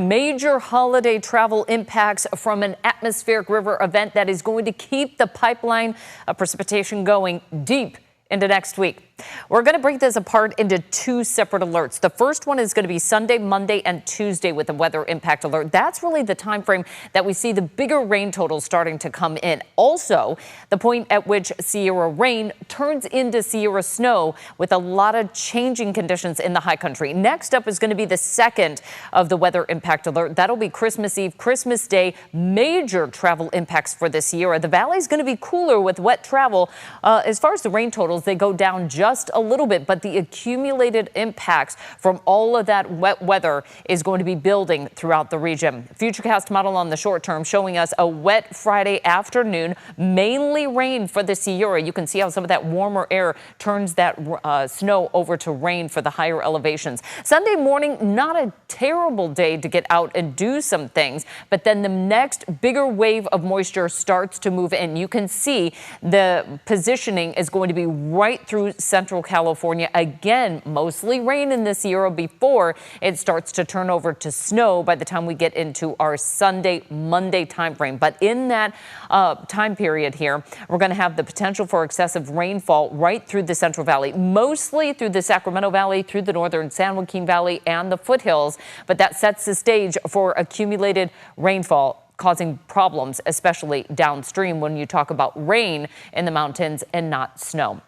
Major holiday travel impacts from an atmospheric river event that is going to keep the pipeline of precipitation going deep into next week. We're going to break this apart into two separate alerts. The first one is going to be Sunday, Monday, and Tuesday with the weather impact alert. That's really the time frame that we see the bigger rain totals starting to come in. Also, the point at which Sierra rain turns into Sierra snow with a lot of changing conditions in the high country. Next up is going to be the second of the weather impact alert. That'll be Christmas Eve, Christmas Day, major travel impacts for the Sierra. The valley is going to be cooler with wet travel. As far as the rain totals, they go down just a little bit, but the accumulated impacts from all of that wet weather is going to be building throughout the region. Futurecast model on the short term showing us a wet Friday afternoon, mainly rain for the Sierra. You can see how some of that warmer air turns that snow over to rain for the higher elevations. Sunday morning, not a terrible day to get out and do some things, but then the next bigger wave of moisture starts to move in. You can see the positioning is going to be right through Central California. Again, mostly rain in the Sierra before it starts to turn over to snow by the time we get into our Sunday, Monday timeframe. But in that time period here, we're going to have the potential for excessive rainfall right through the Central Valley, mostly through the Sacramento Valley, through the northern San Joaquin Valley and the foothills. But that sets the stage for accumulated rainfall, causing problems, especially downstream when you talk about rain in the mountains and not snow.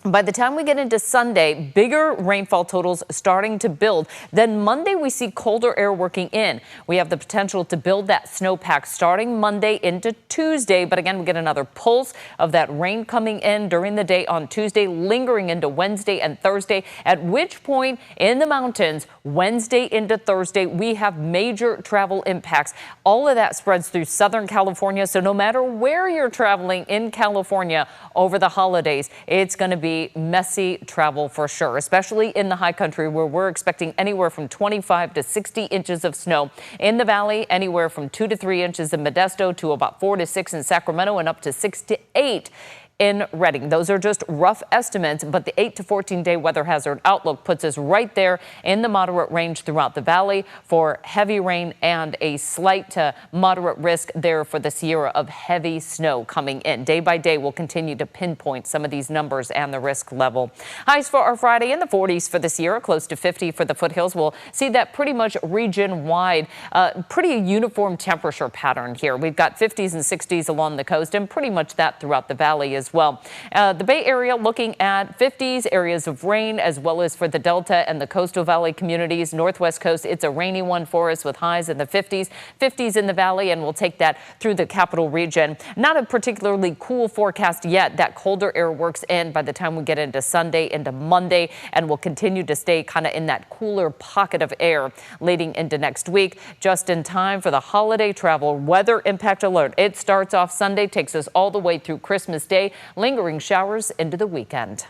By the time we get into Sunday, bigger rainfall totals starting to build. Then Monday, we see colder air working in. We have the potential to build that snowpack starting Monday into Tuesday. But again, we get another pulse of that rain coming in during the day on Tuesday, lingering into Wednesday and Thursday, at which point in the mountains, Wednesday into Thursday, we have major travel impacts. All of that spreads through Southern California. So no matter where you're traveling in California over the holidays, it's going to be messy travel for sure, especially in the high country where we're expecting anywhere from 25 to 60 inches of snow. In the valley, anywhere from 2 to 3 inches in Modesto to about 4 to 6 in Sacramento and up to 6 to 8 in Redding. Those are just rough estimates, but the 8 to 14-day weather hazard outlook puts us right there in the moderate range throughout the valley for heavy rain and a slight to moderate risk there for the Sierra of heavy snow coming in. Day by day, we'll continue to pinpoint some of these numbers and the risk level. Highs for our Friday in the 40s for the Sierra, close to 50 for the foothills. We'll see that pretty much region-wide, pretty uniform temperature pattern here. We've got 50s and 60s along the coast and pretty much that throughout the valley as well. The Bay Area looking at 50s, areas of rain, as well as for the Delta and the coastal valley communities. Northwest coast, it's a rainy one for us with highs in the 50s, 50s in the valley, and we'll take that through the capital region. Not a particularly cool forecast yet. That colder air works in by the time we get into Sunday, into Monday, and we'll continue to stay kind of in that cooler pocket of air leading into next week. Just in time for the holiday travel weather impact alert. It starts off Sunday, takes us all the way through Christmas Day. Lingering showers into the weekend.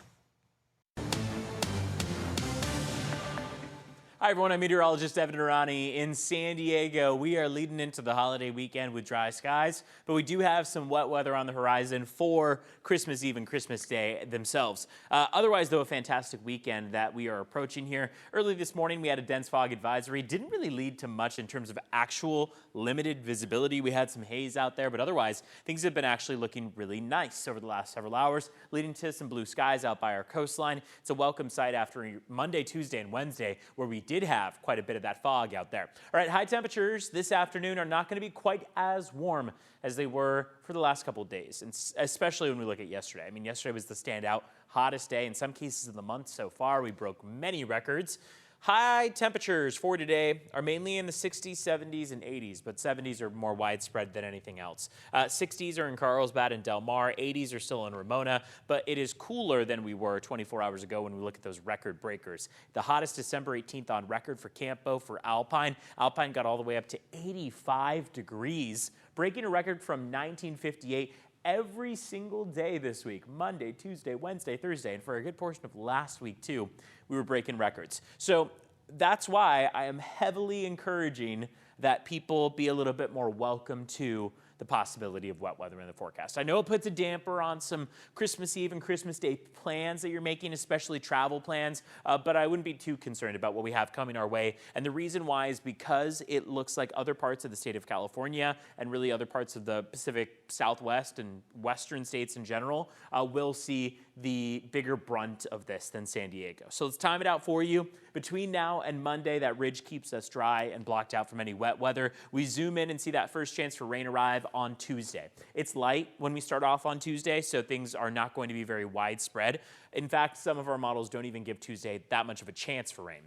Hi, everyone. I'm meteorologist Evan Noorani in San Diego. We are leading into the holiday weekend with dry skies, but we do have some wet weather on the horizon for Christmas Eve and Christmas Day themselves. Otherwise, though, a fantastic weekend that we are approaching here. Early this morning, we had a dense fog advisory. Didn't really lead to much in terms of actual limited visibility. We had some haze out there, but otherwise, things have been actually looking really nice over the last several hours, leading to some blue skies out by our coastline. It's a welcome sight after Monday, Tuesday, and Wednesday, where we did have quite a bit of that fog out there. All right, high temperatures this afternoon are not going to be quite as warm as they were for the last couple of days, and especially when we look at yesterday. I mean, yesterday was the standout hottest day in some cases of the month so far. We broke many records. High temperatures for today are mainly in the 60s, 70s, and 80s, but 70s are more widespread than anything else. 60s are in Carlsbad and Del Mar, 80s are still in Ramona, but it is cooler than we were 24 hours ago when we look at those record breakers. The hottest December 18th on record for Campo, for Alpine. Alpine got all the way up to 85 degrees, breaking a record from 1958 every single day this week, Monday, Tuesday, Wednesday, Thursday, and for a good portion of last week too, we were breaking records. So that's why I am heavily encouraging that people be a little bit more welcome to the possibility of wet weather in the forecast. I know it puts a damper on some Christmas Eve and Christmas Day plans that you're making, especially travel plans, but I wouldn't be too concerned about what we have coming our way. And the reason why is because it looks like other parts of the state of California and really other parts of the Pacific Southwest and western states in general will see the bigger brunt of this than San Diego. So let's time it out for you. Between now and Monday, that ridge keeps us dry and blocked out from any wet weather. We zoom in and see that first chance for rain arrive on Tuesday. It's light when we start off on Tuesday, so things are not going to be very widespread. In fact, some of our models don't even give Tuesday that much of a chance for rain.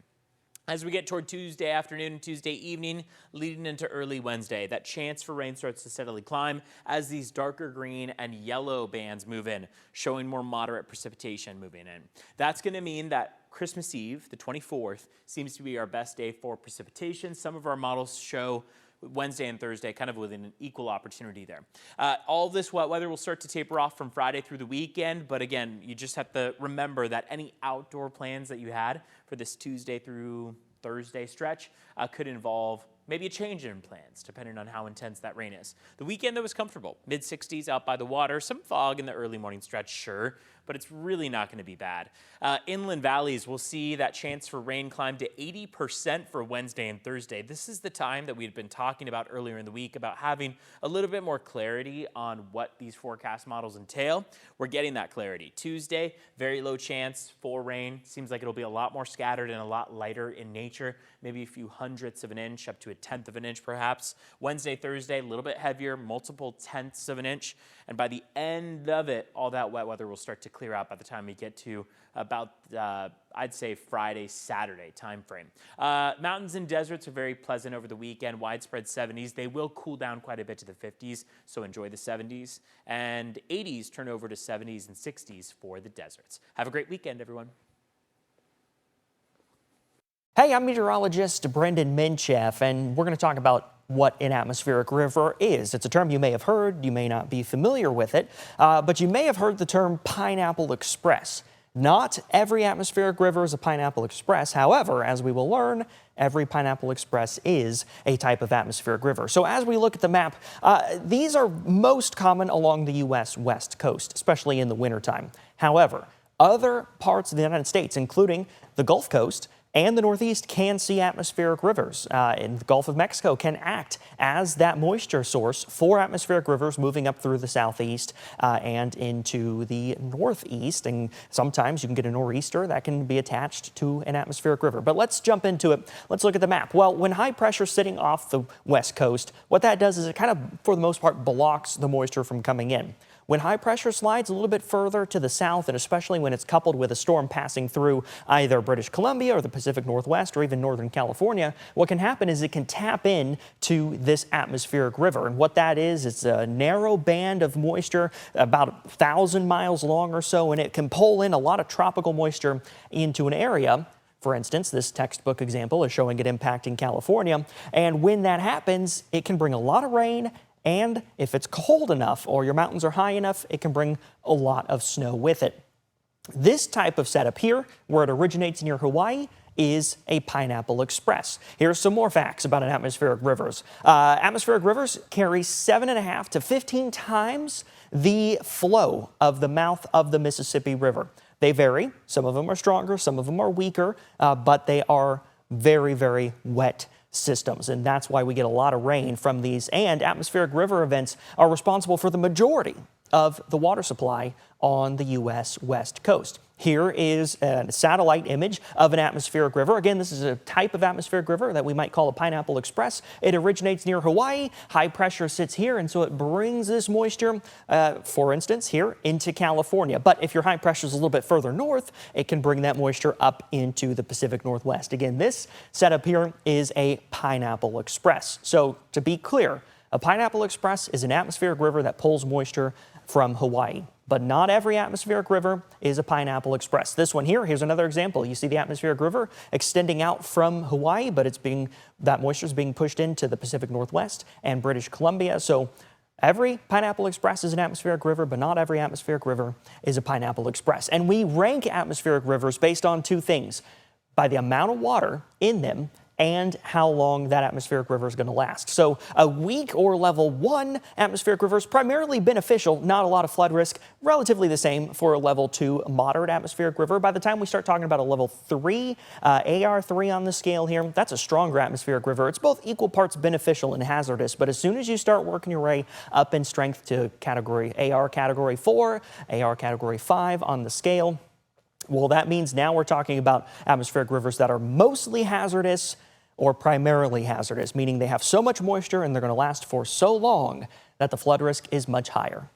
As we get toward Tuesday afternoon and Tuesday evening, leading into early Wednesday, that chance for rain starts to steadily climb as these darker green and yellow bands move in, showing more moderate precipitation moving in. That's going to mean that Christmas Eve, the 24th, seems to be our best day for precipitation. Some of our models show Wednesday and Thursday kind of with an equal opportunity there. All this wet weather will start to taper off from Friday through the weekend, but again, you just have to remember that any outdoor plans that you had for this Tuesday through Thursday stretch could involve maybe a change in plans, depending on how intense that rain is. The weekend, though, was comfortable. Mid-60s out by the water, some fog in the early morning stretch, sure, but it's really not going to be bad. Inland valleys, we'll see that chance for rain climb to 80% for Wednesday and Thursday. This is the time that we'd been talking about earlier in the week about having a little bit more clarity on what these forecast models entail. We're getting that clarity. Tuesday, very low chance for rain. Seems like it'll be a lot more scattered and a lot lighter in nature, maybe a few hundredths of an inch up to a tenth of an inch perhaps. Wednesday, Thursday, a little bit heavier, multiple tenths of an inch. And by the end of it, all that wet weather will start to clear out by the time we get to about, I'd say, Friday, Saturday time frame. Mountains and deserts are very pleasant over the weekend, widespread 70s. They will cool down quite a bit to the 50s, so enjoy the 70s. And 80s turn over to 70s and 60s for the deserts. Have a great weekend, everyone. Hey, I'm meteorologist Brenden Mincheff, and we're going to talk about what an atmospheric river is. It's a term you may have heard, you may not be familiar with it, but you may have heard the term Pineapple Express. Not every atmospheric river is a Pineapple Express. However, as we will learn, every Pineapple Express is a type of atmospheric river. So as we look at the map, these are most common along the U.S. West Coast, especially in the wintertime. However, other parts of the United States, including the Gulf Coast, and the Northeast can see atmospheric rivers. In the Gulf of Mexico can act as that moisture source for atmospheric rivers moving up through the southeast and into the northeast. And sometimes you can get a nor'easter that can be attached to an atmospheric river. But let's jump into it. Let's look at the map. Well, when high pressure is sitting off the west coast, what that does is it kind of, for the most part, blocks the moisture from coming in. When high pressure slides a little bit further to the south, and especially when it's coupled with a storm passing through either British Columbia or the Pacific Northwest or even Northern California, what can happen is it can tap in to this atmospheric river. And what that is, it's a narrow band of moisture, about 1,000 miles long or so, and it can pull in a lot of tropical moisture into an area. For instance, this textbook example is showing it impacting California. And when that happens, it can bring a lot of rain. And if it's cold enough or your mountains are high enough, it can bring a lot of snow with it. This type of setup here, where it originates near Hawaii, is a Pineapple Express. Here's some more facts about an atmospheric rivers. Atmospheric rivers carry 7.5 to 15 times the flow of the mouth of the Mississippi River. They vary. Some of them are stronger, some of them are weaker, but they are very, very wet systems, and that's why we get a lot of rain from these. And atmospheric river events are responsible for the majority of the water supply on the U.S. West Coast. Here is a satellite image of an atmospheric river. Again, this is a type of atmospheric river that we might call a Pineapple Express. It originates near Hawaii. High pressure sits here, and so it brings this moisture, for instance, here into California. But if your high pressure is a little bit further north, it can bring that moisture up into the Pacific Northwest. Again, this setup here is a Pineapple Express. So to be clear, a Pineapple Express is an atmospheric river that pulls moisture from Hawaii. But not every atmospheric river is a Pineapple Express. This one here, here's another example. You see the atmospheric river extending out from Hawaii, but that moisture is being pushed into the Pacific Northwest and British Columbia. So every Pineapple Express is an atmospheric river, but not every atmospheric river is a Pineapple Express. And we rank atmospheric rivers based on two things: by the amount of water in them and how long that atmospheric river is going to last. So a weak or level 1 atmospheric river is primarily beneficial, not a lot of flood risk, relatively the same for a level 2 moderate atmospheric river. By the time we start talking about a level 3, AR3 on the scale here, that's a stronger atmospheric river. It's both equal parts beneficial and hazardous, but as soon as you start working your way up in strength to AR category 4, AR category 5 on the scale, well, that means now we're talking about atmospheric rivers that are mostly hazardous or primarily hazardous, meaning they have so much moisture and they're going to last for so long that the flood risk is much higher.